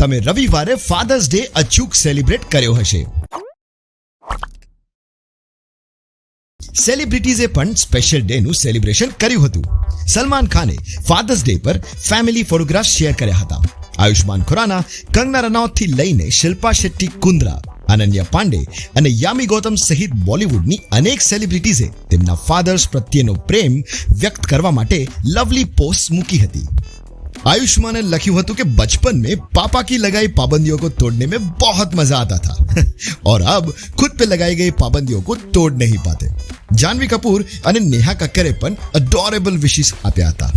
તમે રવિવારે fathers day અચૂક સેલિબ્રેટ કર્યો હશે. સેલિબ્રિટીઝે પણ સ્પેશિયલ ડે નું સેલિબ્રેશન કર્યું હતું. સલમાન ખાને ફાધર્સ ડે પર ફેમિલી ફોટોગ્રાફ શેર કર્યા હતા. આયુષ્માન ખુરાના, કંગના રનૌતથી લઈને શિલ્પા શેટ્ટી કુંદ્રા, અનન્યા પાંડે અને યામી ગૌતમ સહિત બોલિવૂડની અનેક સેલિબ્રિટીઝે તેમના ફાધર્સ પ્રત્યેનો પ્રેમ વ્યક્ત કરવા માટે લવલી પોસ્ટ મૂકી હતી. आयुष्मान ने लखी હતું कि बचपन में पापा की लगाई पाबंदियों को तोड़ने में बहुत मजा आता था और अब खुद पे लगाई गई पाबंदियों को तोड़ नहीं पाते. જાહ્નવી કપૂર અને નેહા કક્કરે પણ અડોરેબલ વિશિસ આપ્યા હતા.